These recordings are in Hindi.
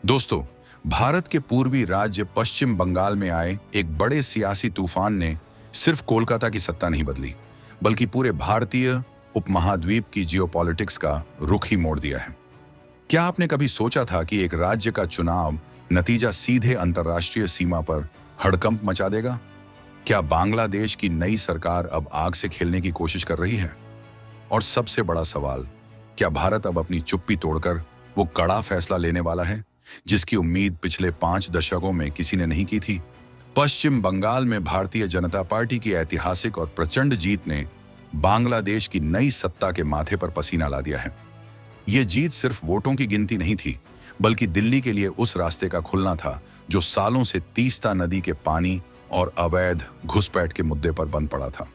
दोस्तों, भारत के पूर्वी राज्य पश्चिम बंगाल में आए एक बड़े सियासी तूफान ने सिर्फ कोलकाता की सत्ता नहीं बदली, बल्कि पूरे भारतीय उपमहाद्वीप की जियोपॉलिटिक्स का रुख ही मोड़ दिया है। क्या आपने कभी सोचा था कि एक राज्य का चुनाव नतीजा सीधे अंतर्राष्ट्रीय सीमा पर हड़कंप मचा देगा? क्या बांग्लादेश की नई सरकार अब आग से खेलने की कोशिश कर रही है? और सबसे बड़ा सवाल, क्या भारत अब अपनी चुप्पी तोड़कर वो कड़ा फैसला लेने वाला है जिसकी उम्मीद पिछले 5 दशकों में किसी ने नहीं की थी? पश्चिम बंगाल में भारतीय जनता पार्टी की ऐतिहासिक और प्रचंड जीत ने बांग्लादेश की नई सत्ता के माथे पर पसीना ला दिया है। ये जीत सिर्फ वोटों की गिनती नहीं थी, बल्कि दिल्ली के लिए उस रास्ते का खुलना था जो सालों से तीस्ता नदी के पानी और अवैध घुसपैठ के मुद्दे पर बंद पड़ा था।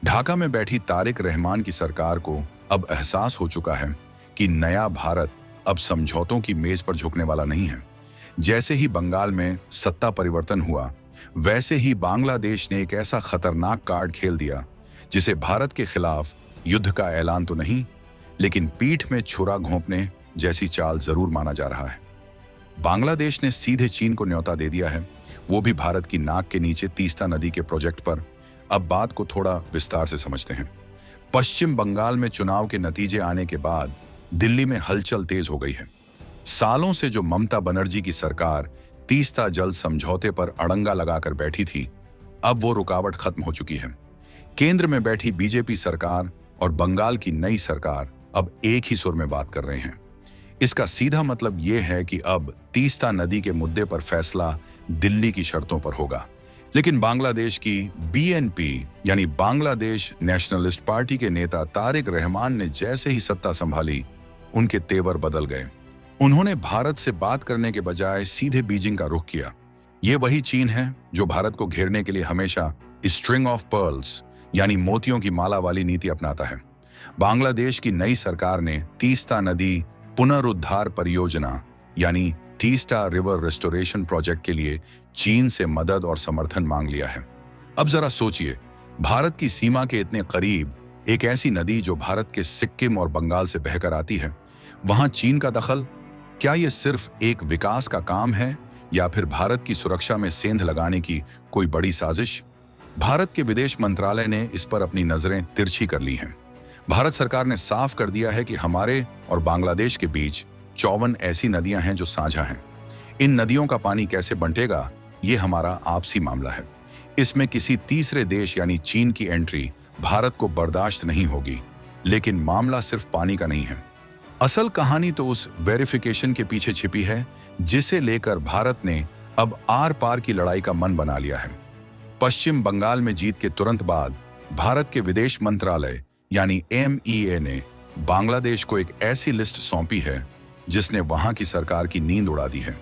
ढाका में बैठी तारिक रहमान की सरकार को अब एहसास हो चुका है कि नया भारत अब समझौतों की मेज पर झुकने वाला नहीं है। जैसे ही बंगाल में सत्ता परिवर्तन हुआ, वैसे ही बांग्लादेश ने एक ऐसा खतरनाक कार्ड खेल दिया जिसे भारत के खिलाफ युद्ध का ऐलान तो नहीं, लेकिन पीठ में छुरा घोंपने जैसी चाल जरूर माना जा रहा है। बांग्लादेश ने सीधे चीन को न्योता दे दिया है, वो भी भारत की नाक के नीचे तीस्ता नदी के प्रोजेक्ट पर। अब बात को थोड़ा विस्तार से समझते हैं। पश्चिम बंगाल में चुनाव के नतीजे आने के बाद दिल्ली में हलचल तेज हो गई है। सालों से जो ममता बनर्जी की सरकार तीस्ता जल समझौते पर अड़ंगा लगाकर बैठी थी, अब वो रुकावट खत्म हो चुकी है। केंद्र में बैठी बीजेपी सरकार और बंगाल की नई सरकार अब एक ही सुर में बात कर रहे हैं। इसका सीधा मतलब यह है कि अब तीस्ता नदी के मुद्दे पर फैसला दिल्ली की शर्तों पर होगा। लेकिन बांग्लादेश की बीएनपी यानी बांग्लादेश नेशनलिस्ट पार्टी के नेता तारिक रहमान ने जैसे ही सत्ता संभाली, उनके तेवर बदल गए। उन्होंने भारत से बात करने के बजाय सीधे बीजिंग का रुख किया। ये वही चीन है जो भारत को घेरने के लिए हमेशा स्ट्रिंग ऑफ पर्ल्स यानी मोतियों की माला वाली नीति अपनाता है। बांग्लादेश की नई सरकार ने तीस्ता नदी पुनरुद्धार परियोजना यानी तीस्ता रिवर रिस्टोरेशन प्रोजेक्ट के लिए चीन से मदद और समर्थन मांग लिया है। अब जरा सोचिए, भारत की सीमा के इतने करीब एक ऐसी नदी जो भारत के सिक्किम और बंगाल से बहकर आती है, वहां चीन का दखल। क्या यह सिर्फ एक विकास का काम है या फिर भारत की सुरक्षा में सेंध लगाने की कोई बड़ी साजिश? भारत के विदेश मंत्रालय ने इस पर अपनी नजरें तिरछी कर ली हैं। भारत सरकार ने साफ कर दिया है कि हमारे और बांग्लादेश के बीच 54 ऐसी नदियां हैं जो साझा हैं। इन नदियों का पानी कैसे बंटेगा, ये हमारा आपसी मामला है। इसमें किसी तीसरे देश यानी चीन की एंट्री भारत को बर्दाश्त नहीं होगी। लेकिन मामला सिर्फ पानी का नहीं है। असल कहानी तो उस वेरिफिकेशन के पीछे छिपी है जिसे लेकर भारत ने अब आर पार की लड़ाई का मन बना लिया है। पश्चिम बंगाल में जीत के तुरंत बाद भारत के विदेश मंत्रालय यानी MEA ने बांग्लादेश को एक ऐसी लिस्ट सौंपी है जिसने वहां की सरकार की नींद उड़ा दी है।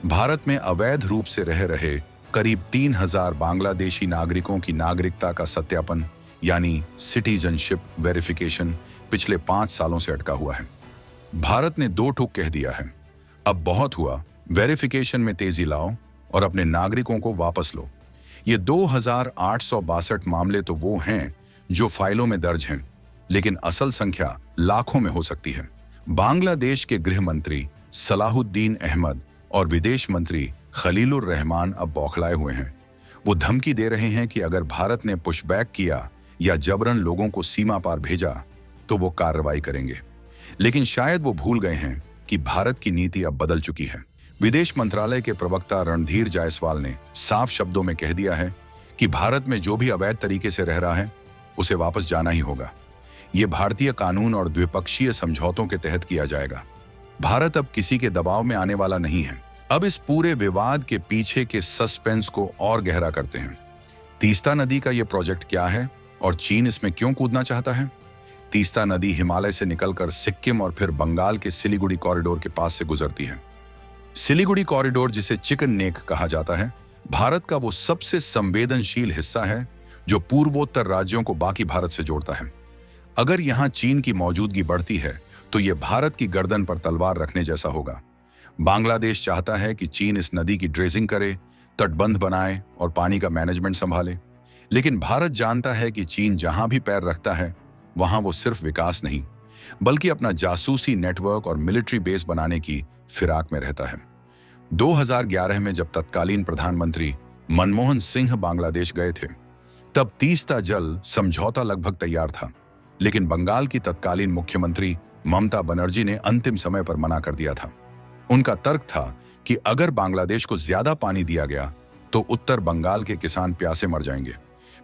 भारत में अवैध रूप से रह रहे करीब 3000 बांग्लादेशी नागरिकों की नागरिकता का सत्यापन यानी सिटीजनशिप वेरिफिकेशन पिछले 5 सालों से अटका हुआ है। भारत ने 2 ठूक कह दिया है, अब बहुत हुआ, वेरिफिकेशन में तेजी लाओ और अपने नागरिकों को वापस लो। ये 2862 मामले तो वो हैं जो फाइलों में दर्ज हैं, लेकिन असल संख्या लाखों में हो सकती है। बांग्लादेश के गृह मंत्री सलाहुद्दीन अहमद और विदेश मंत्री खलीलुर रहमान अब बौखलाए हुए हैं। वो धमकी दे रहे हैं कि अगर भारत ने पुशबैक किया या जबरन लोगों को सीमा पार भेजा तो वो कार्रवाई करेंगे। लेकिन शायद वो भूल गए हैं कि भारत की नीति अब बदल चुकी है। विदेश मंत्रालय के प्रवक्ता रणधीर जायसवाल ने साफ शब्दों में कह दिया है कि भारत में जो भी अवैध तरीके से रह रहा है उसे वापस जाना ही होगा। ये भारतीय कानून और द्विपक्षीय समझौतों के तहत किया जाएगा। भारत अब किसी के दबाव में आने वाला नहीं है। अब इस पूरे विवाद के पीछे के सस्पेंस को और गहरा करते हैं। तीस्ता नदी का ये प्रोजेक्ट क्या है और चीन इसमें क्यों कूदना चाहता है? तीस्ता नदी हिमालय से निकलकर सिक्किम और फिर बंगाल के सिलीगुड़ी कॉरिडोर के पास से गुजरती है। सिलीगुड़ी कॉरिडोर, जिसे चिकन नेक कहा जाता है, भारत का वो सबसे संवेदनशील हिस्सा है जो पूर्वोत्तर राज्यों को बाकी भारत से जोड़ता है। अगर यहाँ चीन की मौजूदगी बढ़ती है तो ये भारत की गर्दन पर तलवार रखने जैसा होगा। बांग्लादेश चाहता है कि चीन इस नदी की ड्रेजिंग करे, तटबंध बनाए और पानी का मैनेजमेंट संभाले। लेकिन भारत जानता है कि चीन जहां भी पैर रखता है वहां वो सिर्फ विकास नहीं बल्कि अपना जासूसी नेटवर्क और मिलिट्री बेस बनाने की फिराक में रहता है। 2011 में जब तत्कालीन प्रधानमंत्री मनमोहन सिंह बांग्लादेश गए थे, तब तीस्ता जल समझौता लगभग तैयार था, लेकिन बंगाल की तत्कालीन मुख्यमंत्री ममता बनर्जी ने अंतिम समय पर मना कर दिया था। उनका तर्क था कि अगर बांग्लादेश को ज्यादा पानी दिया गया तो उत्तर बंगाल के किसान प्यासे मर जाएंगे।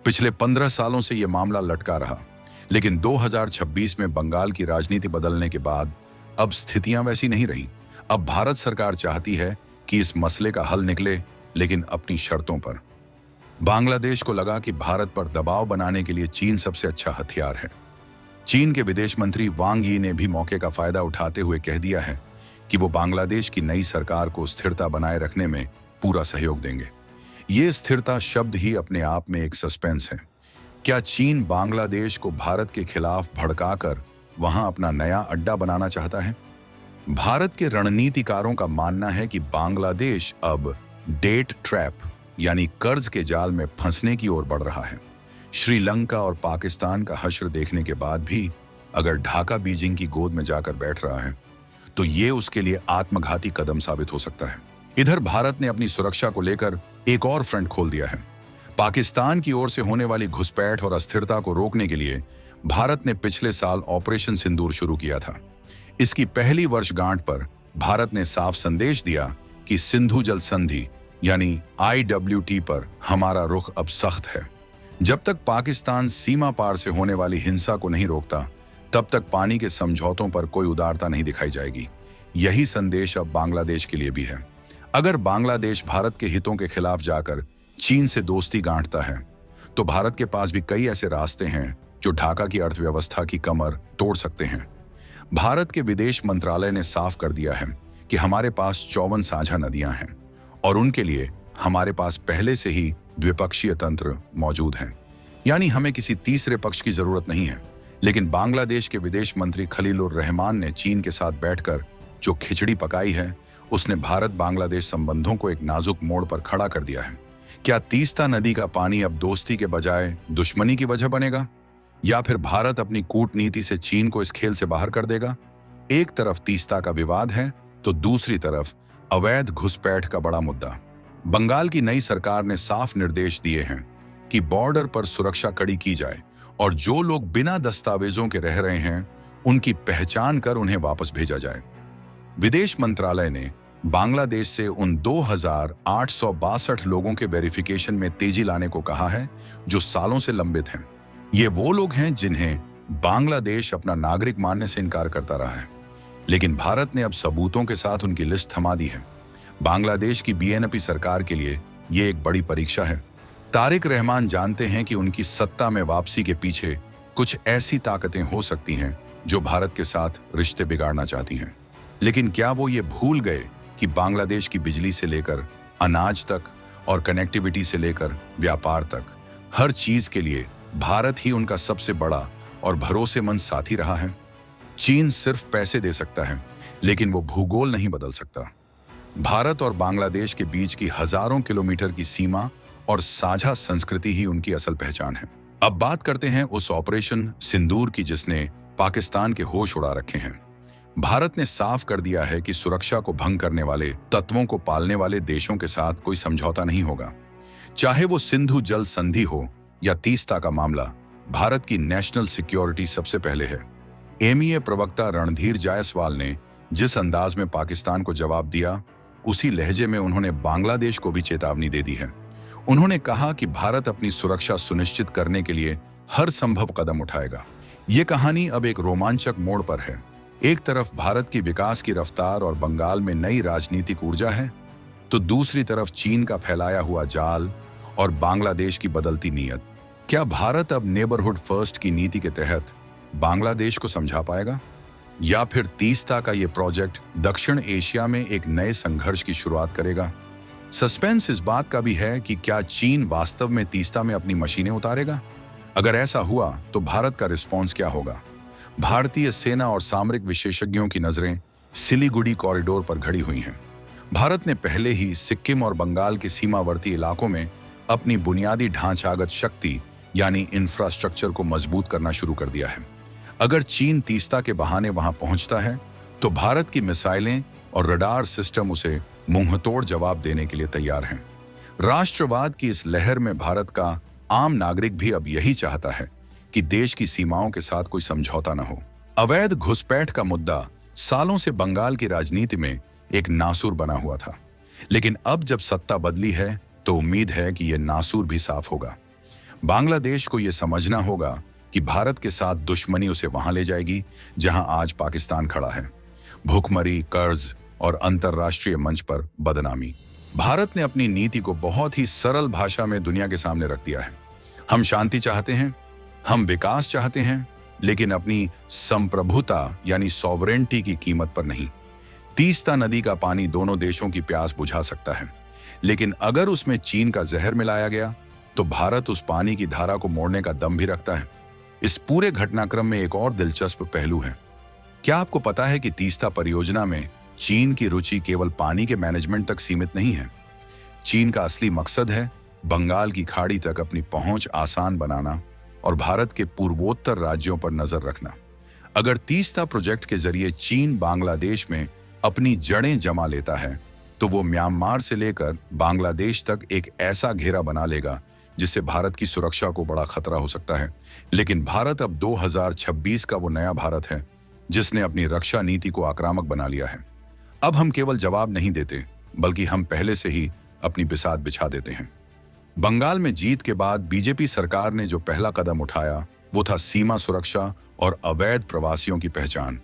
पिछले 15 सालों से यह मामला लटका रहा, लेकिन 2026 में बंगाल की राजनीति बदलने के बाद अब स्थितियां वैसी नहीं रही। अब भारत सरकार चाहती है कि इस मसले का हल निकले, लेकिन अपनी शर्तों पर। बांग्लादेश को लगा कि भारत पर दबाव बनाने के लिए चीन सबसे अच्छा हथियार है। चीन के विदेश मंत्री वांग यी ने भी मौके का फायदा उठाते हुए कह दिया है कि वो बांग्लादेश की नई सरकार को स्थिरता बनाए रखने में पूरा सहयोग देंगे। ये स्थिरता शब्द ही अपने आप में एक सस्पेंस है। क्या चीन बांग्लादेश को भारत के खिलाफ भड़काकर वहां अपना नया अड्डा बनाना चाहता है? भारत के रणनीतिकारों का मानना है कि बांग्लादेश अब डेट ट्रैप यानी कर्ज के जाल में फंसने की ओर बढ़ रहा है। श्रीलंका और पाकिस्तान का हश्र देखने के बाद भी अगर ढाका बीजिंग की गोद में जाकर बैठ रहा है तो ये उसके लिए आत्मघाती कदम साबित हो सकता है। इधर भारत ने अपनी सुरक्षा को लेकर एक और फ्रंट खोल दिया है। पाकिस्तान की ओर से होने वाली घुसपैठ और अस्थिरता को रोकने के लिए भारत ने पिछले साल ऑपरेशन सिंदूर शुरू किया था। इसकी पहली वर्षगांठ पर भारत ने साफ संदेश दिया कि सिंधु जल संधि यानी IWT पर हमारा रुख अब सख्त है। जब तक पाकिस्तान सीमा पार से होने वाली हिंसा को नहीं रोकता, तब तक पानी के समझौतों पर कोई उदारता नहीं दिखाई जाएगी। यही संदेश अब बांग्लादेश के लिए भी है। अगर बांग्लादेश भारत के हितों के खिलाफ जाकर चीन से दोस्ती गांठता है, तो भारत के पास भी कई ऐसे रास्ते हैं जो ढाका की अर्थव्यवस्था की कमर तोड़ सकते हैं। भारत के विदेश मंत्रालय ने साफ कर दिया है कि हमारे पास 54 साझा नदियां हैं और उनके लिए हमारे पास पहले से ही द्विपक्षीय तंत्र मौजूद हैं, यानी हमें किसी तीसरे पक्ष की जरूरत नहीं है। लेकिन बांग्लादेश के विदेश मंत्री खलीलुर रहमान ने चीन के साथ बैठकर जो खिचड़ी पकाई है, उसने भारत बांग्लादेश संबंधों को एक नाजुक मोड़ पर खड़ा कर दिया है। क्या तीस्ता नदी का पानी अब दोस्ती के बजाय दुश्मनी की वजह बनेगा, या फिर भारत अपनी कूटनीति से चीन को इस खेल से बाहर कर देगा? एक तरफ तीस्ता का विवाद है तो दूसरी तरफ अवैध घुसपैठ का बड़ा मुद्दा। बंगाल की नई सरकार ने साफ निर्देश दिए हैं कि बॉर्डर पर सुरक्षा कड़ी की जाए और जो लोग बिना दस्तावेजों के रह रहे हैं उनकी पहचान कर उन्हें वापस भेजा जाए। विदेश मंत्रालय ने बांग्लादेश से उन 2,862 लोगों के वेरिफिकेशन में तेजी लाने को कहा है जो सालों से लंबित हैं। ये वो लोग हैं जिन्हें बांग्लादेश अपना नागरिक मानने से इनकार करता रहा है, लेकिन भारत ने अब सबूतों के साथ उनकी लिस्ट थमा दी है। बांग्लादेश की BNP सरकार के लिए ये एक बड़ी परीक्षा है। तारिक रहमान जानते हैं कि उनकी सत्ता में वापसी के पीछे कुछ ऐसी ताकतें हो सकती हैं जो भारत के साथ रिश्ते बिगाड़ना चाहती हैं। लेकिन क्या वो ये भूल गए कि बांग्लादेश की बिजली से लेकर अनाज तक और कनेक्टिविटी से लेकर व्यापार तक हर चीज के लिए भारत ही उनका सबसे बड़ा और भरोसेमंद साथी रहा है? चीन सिर्फ पैसे दे सकता है, लेकिन वो भूगोल नहीं बदल सकता। भारत और बांग्लादेश के बीच की हजारों किलोमीटर की सीमा और साझा संस्कृति ही उनकी असल पहचान है। अब बात करते हैं उस ऑपरेशन सिंदूर की जिसने पाकिस्तान के होश उड़ा रखे हैं। भारत ने साफ कर दिया है कि सुरक्षा को भंग करने वाले तत्वों को पालने वाले देशों के साथ कोई समझौता नहीं होगा। चाहे वो सिंधु जल संधि हो या तीस्ता का मामला, भारत की नेशनल सिक्योरिटी सबसे पहले है। MEA प्रवक्ता रणधीर जायसवाल ने जिस अंदाज में पाकिस्तान को जवाब दिया, उसी लहजे में उन्होंने बांग्लादेश को भी चेतावनी दे दी है। उन्होंने कहा कि भारत अपनी सुरक्षा सुनिश्चित करने के लिए हर संभव कदम उठाएगा। ये कहानी अब एक रोमांचक मोड़ पर है। एक तरफ भारत की विकास की रफ्तार और बंगाल में नई राजनीतिक ऊर्जा है, तो दूसरी तरफ चीन का फैलाया हुआ जाल और बांग्लादेश की बदलती नीयत। क्या भारत अब नेबरहुड फर्स्ट की नीति के तहत बांग्लादेश को समझा पाएगा, या फिर तीस्ता का ये प्रोजेक्ट दक्षिण एशिया में एक नए संघर्ष की शुरुआत करेगा? सस्पेंस इस बात का भी है कि क्या चीन वास्तव में तीस्ता में अपनी मशीनें उतारेगा? अगर ऐसा हुआ तो भारत का रिस्पॉन्स क्या होगा? भारतीय सेना और सामरिक विशेषज्ञों की नजरें सिलीगुड़ी कॉरिडोर पर खड़ी हुई हैं। भारत ने पहले ही सिक्किम और बंगाल के सीमावर्ती इलाकों में अपनी बुनियादी ढांचागत शक्ति यानी इंफ्रास्ट्रक्चर को मजबूत करना शुरू कर दिया है। अगर चीन तीस्ता के बहाने वहां पहुंचता है तो भारत की मिसाइलें और रडार सिस्टम उसे मुंहतोड़ जवाब देने के लिए तैयार हैं। राष्ट्रवाद की इस लहर में भारत का आम नागरिक भी अब यही चाहता है कि देश की सीमाओं के साथ कोई समझौता न हो। अवैध घुसपैठ का मुद्दा सालों से बंगाल की राजनीति में एक नासूर बना हुआ था, लेकिन अब जब सत्ता बदली है तो उम्मीद है कि यह नासूर भी साफ होगा। बांग्लादेश को यह समझना होगा कि भारत के साथ दुश्मनी उसे वहां ले जाएगी जहां आज पाकिस्तान खड़ा है। भूखमरी, कर्ज और अंतर्राष्ट्रीय मंच पर बदनामी। भारत ने अपनी नीति को बहुत ही सरल भाषा में दुनिया के सामने रख दिया है। हम शांति चाहते हैं, हम विकास चाहते हैं, लेकिन अपनी संप्रभुता यानी सॉवरेंटी की कीमत पर नहीं। तीस्ता नदी का पानी दोनों देशों की प्यास बुझा सकता है, लेकिन अगर उसमें चीन का जहर मिलाया गया तो भारत उस पानी की धारा को मोड़ने का दम भी रखता है। इस पूरे घटनाक्रम में एक और दिलचस्प पहलू है। क्या आपको पता है कि तीस्ता परियोजना में चीन की रुचि केवल पानी के मैनेजमेंट तक सीमित नहीं है? चीन का असली मकसद है बंगाल की खाड़ी तक अपनी पहुंच आसान बनाना और भारत के पूर्वोत्तर राज्यों पर नजर रखना। अगर तीस्ता प्रोजेक्ट के जरिए चीन बांग्लादेश में अपनी जड़ें जमा लेता है तो वो म्यांमार से लेकर बांग्लादेश तक एक ऐसा घेरा बना लेगा जिससे भारत की सुरक्षा को बड़ा खतरा हो सकता है। लेकिन भारत अब 2026 का वो नया भारत है जिसने अपनी रक्षा नीति को आक्रामक बना लिया है। अब हम केवल जवाब नहीं देते, बल्कि हम पहले से ही अपनी बिसात बिछा देते हैं। बंगाल में जीत के बाद बीजेपी सरकार ने जो पहला कदम उठाया वो था सीमा सुरक्षा और अवैध प्रवासियों की पहचान।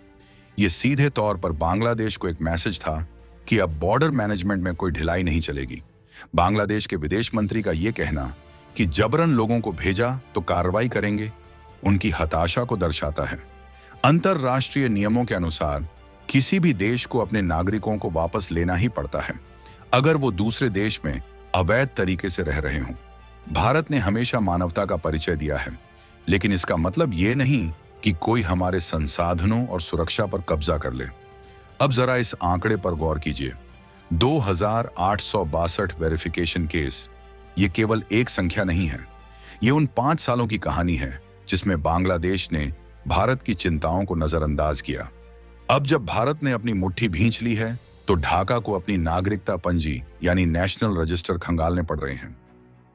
ये सीधे तौर पर बांग्लादेश को एक मैसेज था कि अब बॉर्डर मैनेजमेंट में कोई ढिलाई नहीं चलेगी। बांग्लादेश के विदेश मंत्री का ये कहना कि जबरन लोगों को भेजा तो कार्रवाई करेंगे, उनकी हताशा को दर्शाता है। अंतर्राष्ट्रीय नियमों के अनुसार किसी भी देश को अपने नागरिकों को वापस लेना ही पड़ता है अगर वो दूसरे देश में अवैध तरीके से रह रहे हों। भारत ने हमेशा मानवता का परिचय दिया है, लेकिन इसका मतलब ये नहीं कि कोई हमारे संसाधनों और सुरक्षा पर कब्जा कर ले। अब जरा इस आंकड़े पर गौर कीजिए। 2862 वेरिफिकेशन केस, ये केवल एक संख्या नहीं है। ये उन 5 सालों की कहानी है जिसमें बांग्लादेश ने भारत की चिंताओं को नजरअंदाज किया। अब जब भारत ने अपनी मुट्ठी भींच ली है तो ढाका को अपनी नागरिकता पंजी यानी नेशनल रजिस्टर खंगालने पड़ रहे हैं।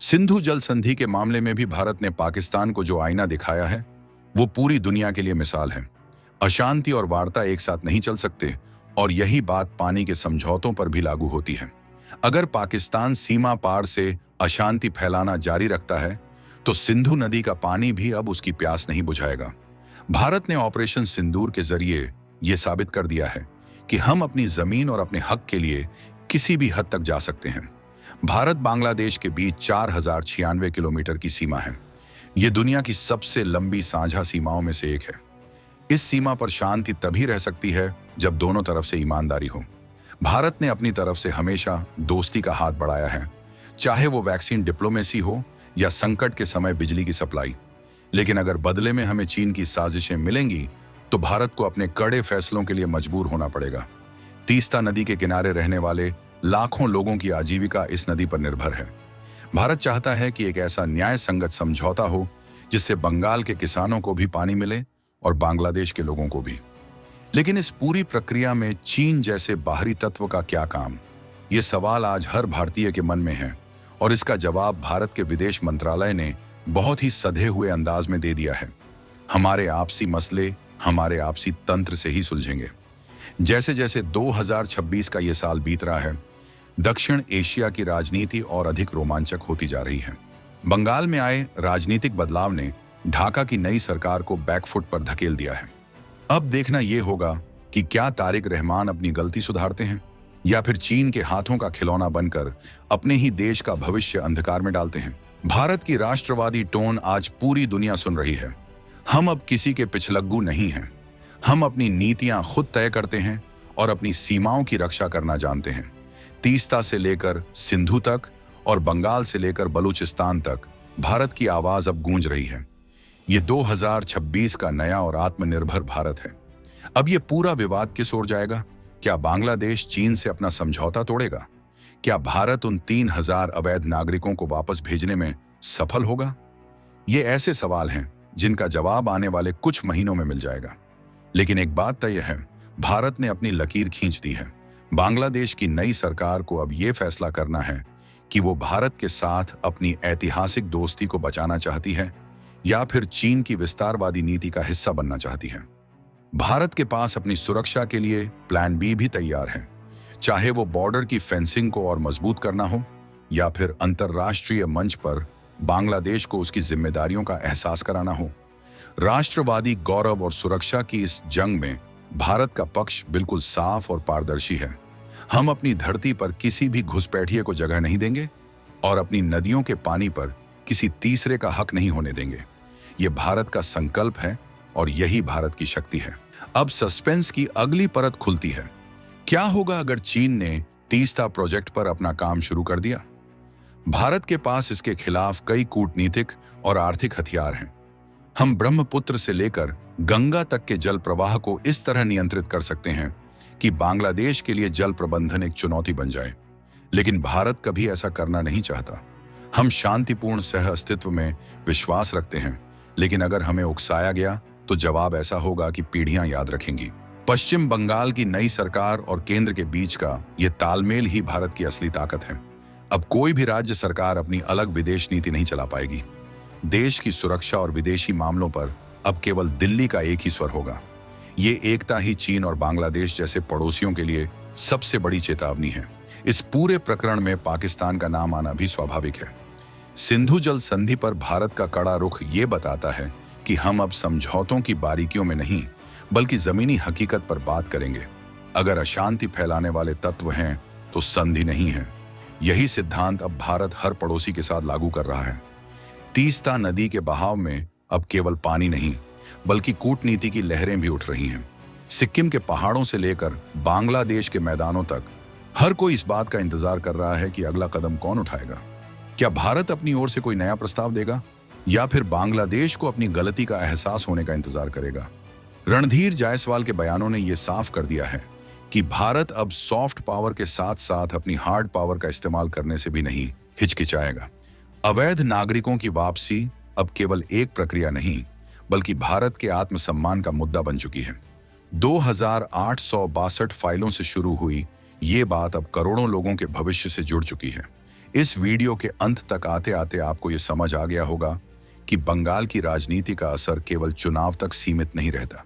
सिंधु जल संधि के मामले में भी भारत ने पाकिस्तान को जो आईना दिखाया है वो पूरी दुनिया के लिए मिसाल है। अशांति और वार्ता एक साथ नहीं चल सकते, और यही बात पानी के समझौतों पर भी लागू होती है। अगर पाकिस्तान सीमा पार से अशांति फैलाना जारी रखता है तो सिंधु नदी का पानी भी अब उसकी प्यास नहीं बुझाएगा। भारत ने ऑपरेशन सिंदूर के जरिए यह साबित कर दिया है कि हम अपनी जमीन और अपने हक के लिए किसी भी हद तक जा सकते हैं। भारत बांग्लादेश के बीच 4096 किलोमीटर की सीमा है। यह दुनिया की सबसे लंबी साझा सीमाओं में से एक है। इस सीमा पर शांति तभी रह सकती है जब दोनों तरफ से ईमानदारी हो। भारत ने अपनी तरफ से हमेशा दोस्ती का हाथ बढ़ाया है, चाहे वो वैक्सीन डिप्लोमेसी हो या संकट के समय बिजली की सप्लाई। लेकिन अगर बदले में हमें चीन की साजिशें मिलेंगी तो भारत को अपने कड़े फैसलों के लिए मजबूर होना पड़ेगा। तीस्ता नदी के किनारे रहने वाले लाखों लोगों की आजीविका इस नदी पर निर्भर है। भारत चाहता है कि एक ऐसा न्याय संगत समझौता हो जिससे बंगाल के किसानों को भी पानी मिले और बांग्लादेश के लोगों को भी। लेकिन इस पूरी प्रक्रिया में चीन जैसे बाहरी तत्व का क्या काम? ये सवाल आज हर भारतीय के मन में है, और इसका जवाब भारत के विदेश मंत्रालय ने बहुत ही सधे हुए अंदाज में दे दिया है। हमारे आपसी मसले हमारे आपसी तंत्र से ही सुलझेंगे। जैसे जैसे 2026 का ये साल बीत रहा है, दक्षिण एशिया की राजनीति और अधिक रोमांचक होती जा रही है। बंगाल में आए राजनीतिक बदलाव ने ढाका की नई सरकार को बैकफुट पर धकेल दिया है। अब देखना यह होगा कि क्या तारिक रहमान अपनी गलती सुधारते हैं या फिर चीन के हाथों का खिलौना बनकर अपने ही देश का भविष्य अंधकार में डालते हैं। भारत की राष्ट्रवादी टोन आज पूरी दुनिया सुन रही है। हम अब किसी के पिछलग्गू नहीं हैं। हम अपनी नीतियां खुद तय करते हैं और अपनी सीमाओं की रक्षा करना जानते हैं। तीस्ता से लेकर सिंधु तक और बंगाल से लेकर बलूचिस्तान तक भारत की आवाज अब गूंज रही है। ये 2026 का नया और आत्मनिर्भर भारत है। अब ये पूरा विवाद किस ओर जाएगा? क्या बांग्लादेश चीन से अपना समझौता तोड़ेगा? क्या भारत उन 3000 अवैध नागरिकों को वापस भेजने में सफल होगा? ये ऐसे सवाल हैं जिनका जवाब आने वाले कुछ महीनों में मिल जाएगा। लेकिन एक बात तय है, भारत ने अपनी लकीर खींच दी है। बांग्लादेश की नई सरकार को अब यह फैसला करना है कि वो भारत के साथ अपनी ऐतिहासिक दोस्ती को बचाना चाहती है या फिर चीन की विस्तारवादी नीति का हिस्सा बनना चाहती है। भारत के पास अपनी सुरक्षा के लिए प्लान बी भी तैयार है, चाहे वो बॉर्डर की फेंसिंग को और मजबूत करना हो या फिर अंतर्राष्ट्रीय मंच पर बांग्लादेश को उसकी जिम्मेदारियों का एहसास कराना हो। राष्ट्रवादी गौरव और सुरक्षा की इस जंग में भारत का पक्ष बिल्कुल साफ और पारदर्शी है। हम अपनी धरती पर किसी भी घुसपैठिए को जगह नहीं देंगे और अपनी नदियों के पानी पर किसी तीसरे का हक नहीं होने देंगे। ये भारत का संकल्प है और यही भारत की शक्ति है। अब सस्पेंस की अगली परत खुलती है। क्या होगा अगर चीन ने तीस्ता प्रोजेक्ट पर अपना काम शुरू कर दिया? भारत के पास इसके खिलाफ कई कूटनीतिक और आर्थिक हथियार हैं। हम ब्रह्मपुत्र से लेकर गंगा तक के जल प्रवाह को इस तरह नियंत्रित कर सकते हैं कि बांग्लादेश के लिए जल प्रबंधन एक चुनौती बन जाए। लेकिन भारत कभी ऐसा करना नहीं चाहता। हम शांतिपूर्ण सह अस्तित्व में विश्वास रखते हैं, लेकिन अगर हमें उकसाया गया तो जवाब ऐसा होगा कि पीढ़ियां याद रखेंगी। पश्चिम बंगाल की नई सरकार और केंद्र के बीच का यह तालमेल ही भारत की असली ताकत है। अब कोई भी राज्य सरकार अपनी अलग विदेश नीति नहीं चला पाएगी। देश की सुरक्षा और विदेशी मामलों पर अब केवल दिल्ली का एक ही स्वर होगा। ये एकता ही चीन और बांग्लादेश जैसे पड़ोसियों के लिए सबसे बड़ी चेतावनी है। इस पूरे प्रकरण में पाकिस्तान का नाम आना भी स्वाभाविक है। सिंधु जल संधि पर भारत का कड़ा रुख ये बताता है कि हम अब समझौतों की बारीकियों में नहीं बल्कि जमीनी हकीकत पर बात करेंगे। अगर अशांति फैलाने वाले तत्व हैं तो संधि नहीं है। यही सिद्धांत अब भारत हर पड़ोसी के साथ लागू कर रहा है। तीस्ता नदी के बहाव में अब केवल पानी नहीं बल्कि कूटनीति की लहरें भी उठ रही हैं। सिक्किम के पहाड़ों से लेकर बांग्लादेश के मैदानों तक हर कोई इस बात का इंतजार कर रहा है कि अगला कदम कौन उठाएगा। क्या भारत अपनी ओर से कोई नया प्रस्ताव देगा या फिर बांग्लादेश को अपनी गलती का एहसास होने का इंतजार करेगा? रणधीर जायसवाल के बयानों ने यह साफ कर दिया है कि भारत अब सॉफ्ट पावर के साथ साथ अपनी हार्ड पावर का इस्तेमाल करने से भी नहीं हिचकिचाएगा। अवैध नागरिकों की वापसी अब केवल एक प्रक्रिया नहीं बल्कि भारत के आत्मसम्मान का मुद्दा बन चुकी है। 2862 फाइलों से शुरू हुई ये बात अब करोड़ों लोगों के भविष्य से जुड़ चुकी है। इस वीडियो के अंत तक आते आते आपको ये समझ आ गया होगा कि बंगाल की राजनीति का असर केवल चुनाव तक सीमित नहीं रहता।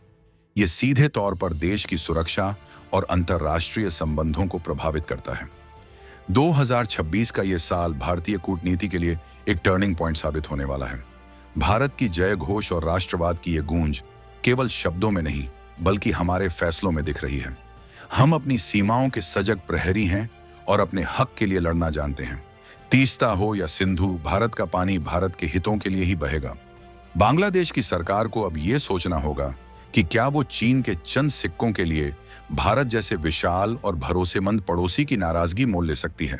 ये सीधे तौर पर देश की सुरक्षा और अंतर्राष्ट्रीय संबंधों को प्रभावित करता है। 2026 का ये साल भारतीय कूटनीति के लिए एक टर्निंग पॉइंट साबित होने वाला है। भारत की जय घोष और राष्ट्रवाद की ये गूंज केवल शब्दों में नहीं बल्कि हमारे फैसलों में दिख रही है। हम अपनी सीमाओं के सजग प्रहरी हैं और अपने हक के लिए लड़ना जानते हैं। तीस्ता हो या सिंधु, भारत का पानी भारत के हितों के लिए ही बहेगा। बांग्लादेश की सरकार को अब यह सोचना होगा कि क्या वो चीन के चंद सिक्कों के लिए भारत जैसे विशाल और भरोसेमंद पड़ोसी की नाराजगी मोल ले सकती है।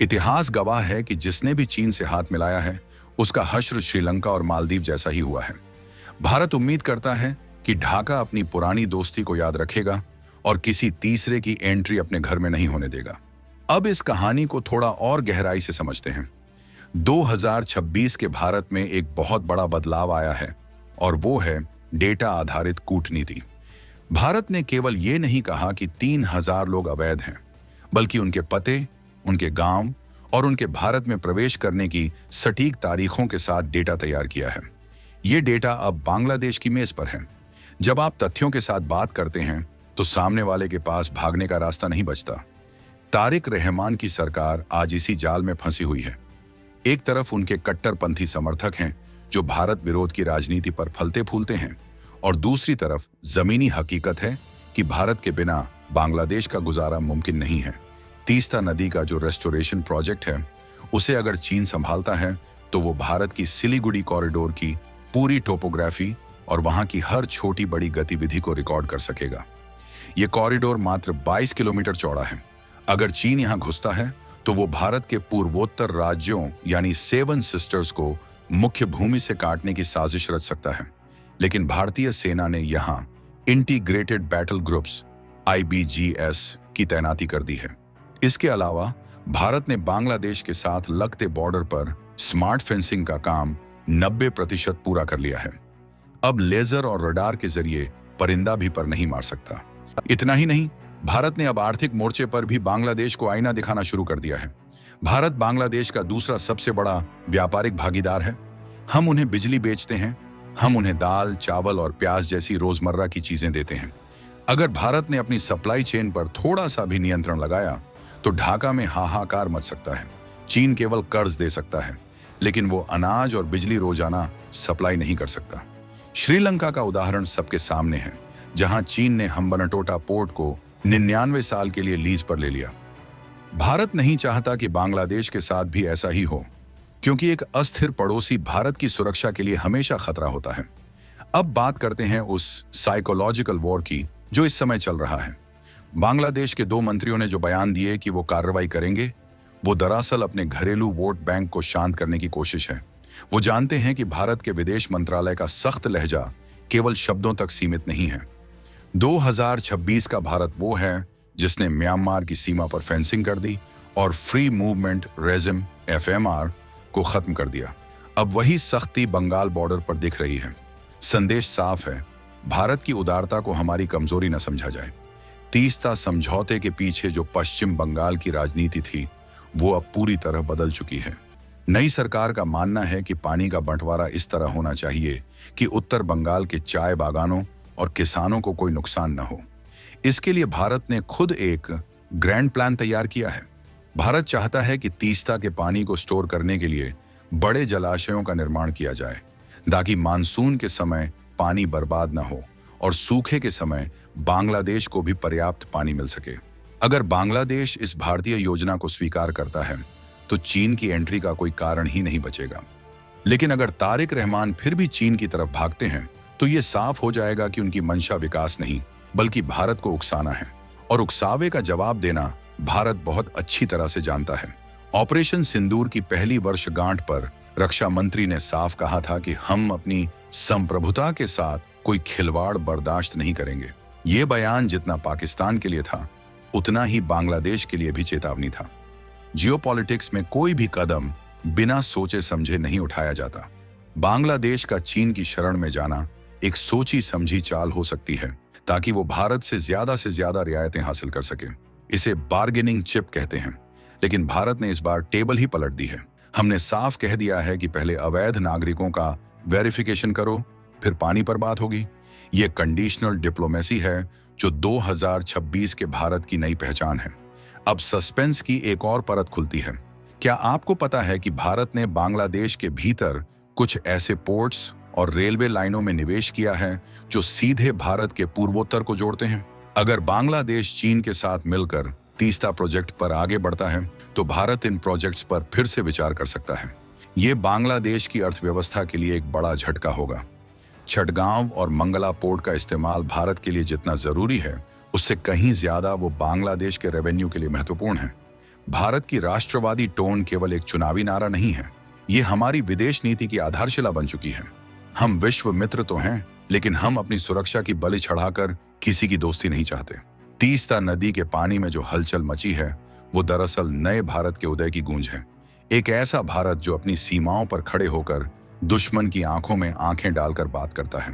इतिहास गवाह है कि जिसने भी चीन से हाथ मिलाया है उसका हश्र श्रीलंका और मालदीव जैसा ही हुआ है। भारत उम्मीद करता है कि ढाका अपनी पुरानी दोस्ती को याद रखेगा और किसी तीसरे की एंट्री अपने घर में नहीं होने देगा। अब इस कहानी को थोड़ा और गहराई से समझते हैं। 2026 के भारत में एक बहुत बड़ा बदलाव आया है और वो है डेटा आधारित कूटनीति। भारत ने केवल ये नहीं कहा कि 3000 लोग अवैध हैं, बल्कि उनके पते, उनके गांव और उनके भारत में प्रवेश करने की सटीक तारीखों के साथ डेटा तैयार किया है। ये डेटा अब बांग्लादेश की मेज पर है। जब आप तथ्यों के साथ बात करते हैं तो सामने वाले के पास भागने का रास्ता नहीं बचता। तारिक रहमान की सरकार आज इसी जाल में फंसी हुई है। एक तरफ उनके कट्टरपंथी समर्थक हैं जो भारत विरोध की राजनीति पर फलते फूलते हैं और दूसरी तरफ जमीनी हकीकत है कि भारत के बिना बांग्लादेश का गुजारा मुमकिन नहीं है। तीस्ता नदी का जो रेस्टोरेशन प्रोजेक्ट है उसे अगर चीन संभालता है तो वो भारत की सिलीगुड़ी कॉरिडोर की पूरी टोपोग्राफी और वहां की हर छोटी बड़ी गतिविधि को रिकॉर्ड कर सकेगा। ये कॉरिडोर मात्र 22 किलोमीटर चौड़ा है। अगर चीन यहां घुसता है तो वो भारत के पूर्वोत्तर राज्यों यानी 7 सिस्टर्स को मुख्य भूमि से काटने की साजिश रच सकता है। लेकिन भारतीय सेना ने यहां इंटीग्रेटेड बैटल ग्रुप्स IBGS की तैनाती कर दी है। इसके अलावा भारत ने बांग्लादेश के साथ लगते बॉर्डर पर स्मार्ट फेंसिंग का काम 90% पूरा कर लिया है। अब लेजर और रडार के जरिए परिंदा भी पर नहीं मार सकता। इतना ही नहीं, भारत ने अब आर्थिक मोर्चे पर भी बांग्लादेश को आईना दिखाना शुरू कर दिया है। भारत बांग्लादेश का दूसरा सबसे बड़ा व्यापारिक भागीदार है। हम उन्हें बिजली बेचते हैं, हम उन्हें दाल, चावल और प्याज जैसी रोजमर्रा की चीजें देते हैं। अगर भारत ने अपनी सप्लाई चेन पर थोड़ा सा भी नियंत्रण लगाया तो ढाका में हाहाकार मच सकता है। चीन केवल कर्ज दे सकता है, लेकिन वो अनाज और बिजली रोजाना सप्लाई नहीं कर सकता। श्रीलंका का उदाहरण सबके सामने है, जहां चीन ने हम्बनटोटा पोर्ट को 99 साल के लिए लीज पर ले लिया। भारत नहीं चाहता कि बांग्लादेश के साथ भी ऐसा ही हो, क्योंकि एक अस्थिर पड़ोसी भारत की सुरक्षा के लिए हमेशा खतरा होता है। अब बात करते हैं उस साइकोलॉजिकल वॉर की जो इस समय चल रहा है। बांग्लादेश के 2 मंत्रियों ने जो बयान दिए कि वो कार्रवाई करेंगे, वो दरअसल अपने घरेलू वोट बैंक को शांत करने की कोशिश है। वो जानते हैं कि भारत के विदेश मंत्रालय का सख्त लहजा केवल शब्दों तक सीमित नहीं है। 2026 का भारत वो है जिसने म्यांमार की सीमा पर फेंसिंग कर दी और फ्री मूवमेंट रेजिम FMR को खत्म कर दिया। अब वही सख्ती बंगाल बॉर्डर पर दिख रही है। संदेश साफ है, भारत की उदारता को हमारी कमजोरी न समझा जाए। तीस्ता समझौते के पीछे जो पश्चिम बंगाल की राजनीति थी, वो अब पूरी तरह बदल चुकी है। नई सरकार का मानना है कि पानी का बंटवारा इस तरह होना चाहिए कि उत्तर बंगाल के चाय बागानों और किसानों को कोई नुकसान न हो। इसके लिए भारत ने खुद एक ग्रैंड प्लान तैयार किया है। भारत चाहता है कि तीस्ता के पानी को स्टोर करने के लिए बड़े जलाशयों का निर्माण किया जाए, ताकि मानसून के समय पानी बर्बाद न हो और सूखे के समय बांग्लादेश को भी पर्याप्त पानी मिल सके। अगर बांग्लादेश इस भारतीय योजना को स्वीकार करता है तो चीन की एंट्री का कोई कारण ही नहीं बचेगा। लेकिन अगर तारिक रहमान फिर भी चीन की तरफ भागते हैं तो ये साफ हो जाएगा कि उनकी मंशा विकास नहीं बल्कि भारत को उकसाना है, और उकसावे का जवाब देना भारत बहुत अच्छी तरह से जानता है। ऑपरेशन सिंदूर की पहली वर्षगांठ पर रक्षा मंत्री ने साफ कहा था कि हम अपनी संप्रभुता के साथ कोई खिलवाड़ बर्दाश्त नहीं करेंगे। ये बयान जितना पाकिस्तान के लिए था, उतना ही बांग्लादेश के लिए भी चेतावनी था। जियोपॉलिटिक्स में कोई भी कदम बिना सोचे समझे नहीं उठाया जाता। बांग्लादेश का चीन की शरण में जाना एक सोची समझी चाल हो सकती है, ताकि वो भारत से ज्यादा रियायतें हासिल कर सके। इसे बार्गेनिंग चिप कहते हैं। लेकिन भारत ने इस बार टेबल ही पलट दी है। हमने साफ कह दिया है कि पहले अवैध नागरिकों का वेरिफिकेशन करो, फिर पानी पर बात होगी। ये कंडीशनल डिप्लोमेसी है जो 2026 के भारत की नई पहचान है। अब सस्पेंस की एक और परत खुलती है। क्या आपको पता है कि भारत ने बांग्लादेश के भीतर कुछ ऐसे पोर्ट्स और रेलवे लाइनों में निवेश किया है जो सीधे भारत के पूर्वोत्तर को जोड़ते हैं? अगर बांग्लादेश चीन के साथ मिलकर तीस्ता प्रोजेक्ट पर आगे बढ़ता है तो भारत इन प्रोजेक्ट्स पर फिर से विचार कर सकता है। ये बांग्लादेश की अर्थव्यवस्था के लिए एक बड़ा झटका होगा। चटगांव और मंगला पोर्ट का इस्तेमाल भारत के लिए जितना जरूरी है, उससे कहीं ज्यादा वो बांग्लादेश के रेवेन्यू के लिए महत्वपूर्ण है। भारत की राष्ट्रवादी टोन केवल एक चुनावी नारा नहीं है, ये हमारी विदेश नीति की आधारशिला बन चुकी है। हम विश्व मित्र तो हैं, लेकिन हम अपनी सुरक्षा की बलि चढ़ाकर किसी की दोस्ती नहीं चाहते। तीस्ता नदी के पानी में जो हलचल मची है, वो दरअसल नए भारत के उदय की गूंज है। एक ऐसा भारत जो अपनी सीमाओं पर खड़े होकर दुश्मन की आंखों में आंखें डालकर बात करता है।